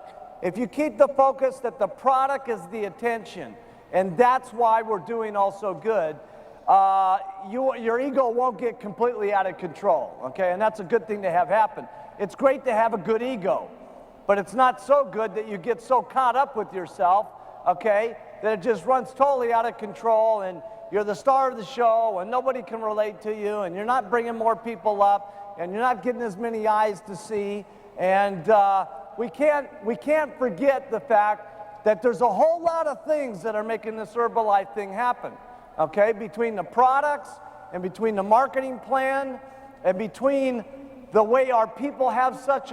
If you keep the focus that the product is the attention, and that's why we're doing also good, your ego won't get completely out of control, okay? And that's a good thing to have happen. It's great to have a good ego, but it's not so good that you get so caught up with yourself, okay, that it just runs totally out of control and you're the star of the show and nobody can relate to you and you're not bringing more people up and you're not getting as many eyes to see. And we can't forget the fact that there's a whole lot of things that are making this Herbalife thing happen, okay? Between the products and between the marketing plan and between the way our people have such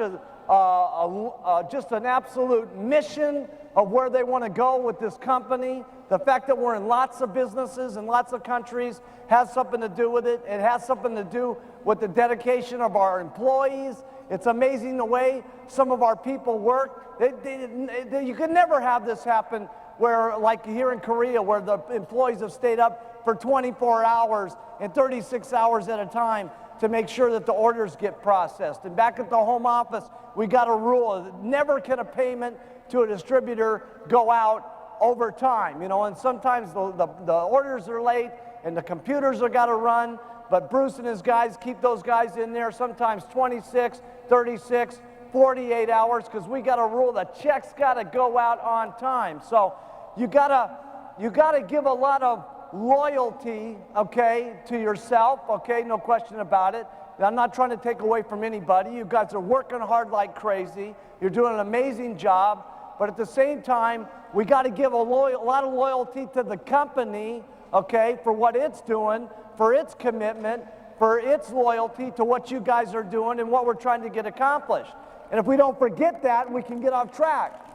just an absolute mission of where they want to go with this company. The fact that we're in lots of businesses and lots of countries has something to do with it. It has something to do with the dedication of our employees. It's amazing the way some of our people work. You could never have this happen where, like here in Korea, where the employees have stayed up for 24 hours and 36 hours at a time to make sure that the orders get processed. And back at the home office, we got a rule that never can a payment to a distributor go out over time, you know, and sometimes the orders are late and the computers are got to run, but Bruce and his guys keep those guys in there sometimes 26, 36, 48 hours because we got a rule that checks got to go out on time. So you gotta give a lot of loyalty, okay, to yourself, okay, no question about it. I'm not trying to take away from anybody. You guys are working hard like crazy. You're doing an amazing job, but at the same time, we got to give a lot of loyalty to the company, okay, for what it's doing, for its commitment, for its loyalty to what you guys are doing and what we're trying to get accomplished. And if we don't forget that, we can get off track.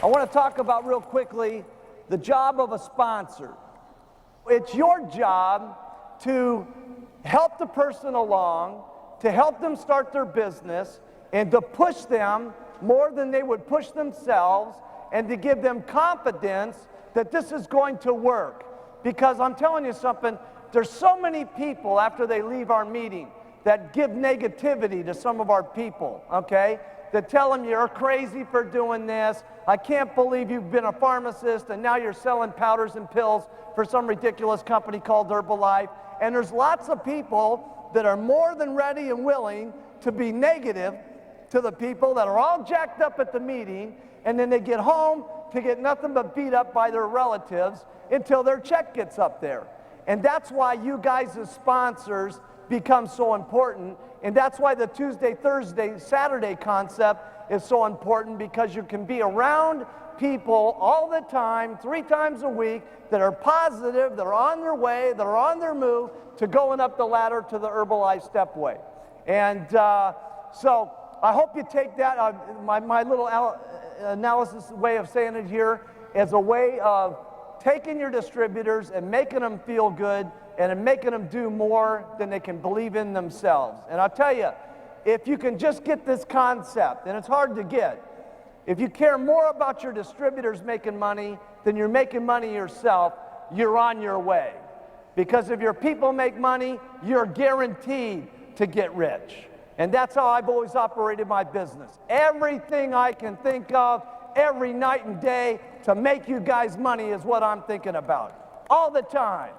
I want to talk about real quickly the job of a sponsor. It's your job to help the person along, to help them start their business, and to push them more than they would push themselves, and to give them confidence that this is going to work. Because I'm telling you something, there's so many people after they leave our meeting that give negativity to some of our people, okay? That tell them you're crazy for doing this. I can't believe you've been a pharmacist and now you're selling powders and pills for some ridiculous company called Herbalife. And there's lots of people that are more than ready and willing to be negative to the people that are all jacked up at the meeting, and then they get home to get nothing but beat up by their relatives until their check gets up there. And that's why you guys as sponsors become so important. And that's why the Tuesday, Thursday, Saturday concept is so important, because you can be around people all the time, 3 times a week, that are positive, that are on their way, that are on their move to going up the ladder to the Herbalife Stepway. And so I hope you take that, my little analysis way of saying it here, as a way of taking your distributors and making them feel good and making them do more than they can believe in themselves. And I'll tell you, if you can just get this concept, and it's hard to get, if you care more about your distributors making money than you're making money yourself, you're on your way. Because if your people make money, you're guaranteed to get rich. And that's how I've always operated my business. Everything I can think of, every night and day, to make you guys money is what I'm thinking about. All the time.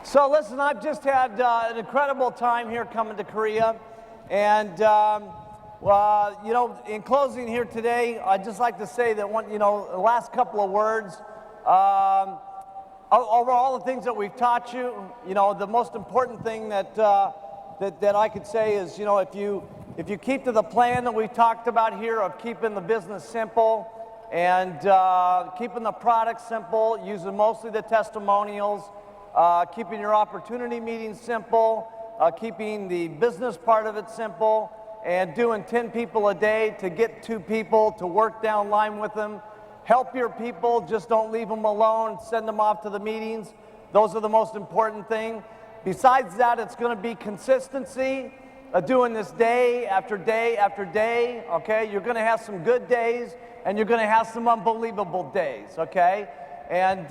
So listen, I've just had an incredible time here coming to Korea. And you know, in closing here today, I'd just like to say that the last couple of words, over all the things that we've taught you, the most important thing that I could say is, if you keep to the plan that we've talked about here of keeping the business simple and keeping the product simple, using mostly the testimonials, keeping your opportunity meetings simple, keeping the business part of it simple, and doing 10 people a day to get 2 people to work down line with them. Help your people, just don't leave them alone, send them off to the meetings. Those are the most important thing. Besides that, it's going to be consistency of doing this day after day after day, okay? You're going to have some good days, and you're going to have some unbelievable days, okay? And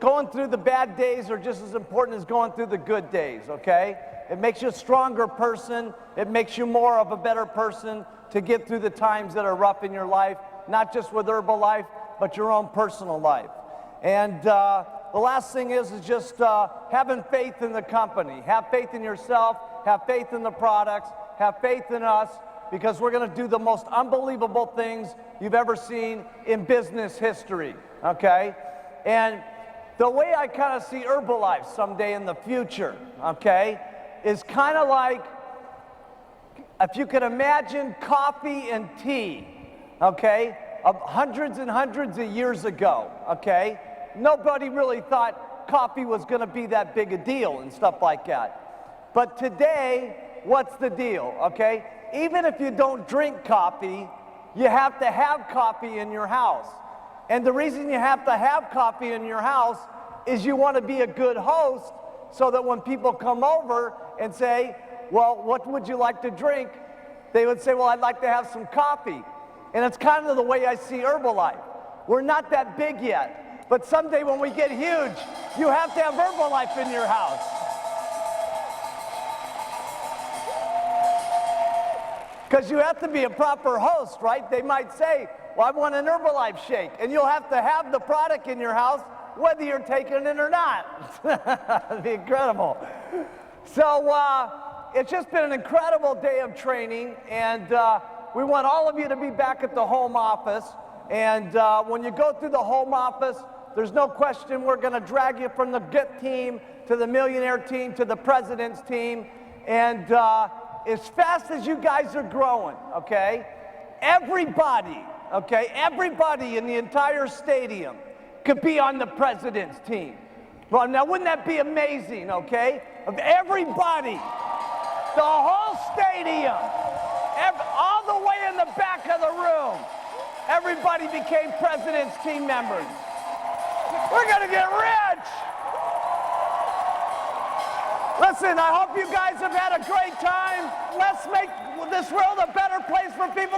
going through the bad days are just as important as going through the good days, okay? It makes you a stronger person. It makes you more of a better person to get through the times that are rough in your life, not just with Herbalife, but your own personal life. And the last thing is just having faith in the company. Have faith in yourself, have faith in the products, have faith in us, because we're going to do the most unbelievable things you've ever seen in business history, okay? And the way I kind of see Herbalife someday in the future, okay, is kind of like, if you can imagine coffee and tea, okay, of hundreds and hundreds of years ago, okay? Nobody really thought coffee was going to be that big a deal and stuff like that. But today, what's the deal, okay? Even if you don't drink coffee, you have to have coffee in your house. And the reason you have to have coffee in your house is you want to be a good host, so that when people come over and say, well, what would you like to drink? They would say, well, I'd like to have some coffee. And it's kind of the way I see Herbalife. We're not that big yet. But someday when we get huge, you have to have Herbalife in your house. Because you have to be a proper host, right? They might say, well, I want an Herbalife shake. And you'll have to have the product in your house, whether you're taking it or not. It'd be incredible. So it's just been an incredible day of training. And we want all of you to be back at the home office. And when you go through the home office, there's no question we're going to drag you from the GET team to the millionaire team to the president's team. And as fast as you guys are growing, okay, everybody in the entire stadium could be on the president's team. Well, now wouldn't that be amazing, okay? Of everybody, the whole stadium, all the way in the back of the room, everybody became president's team members. We're gonna get rich! Listen, I hope you guys have had a great time. Let's make this world a better place for people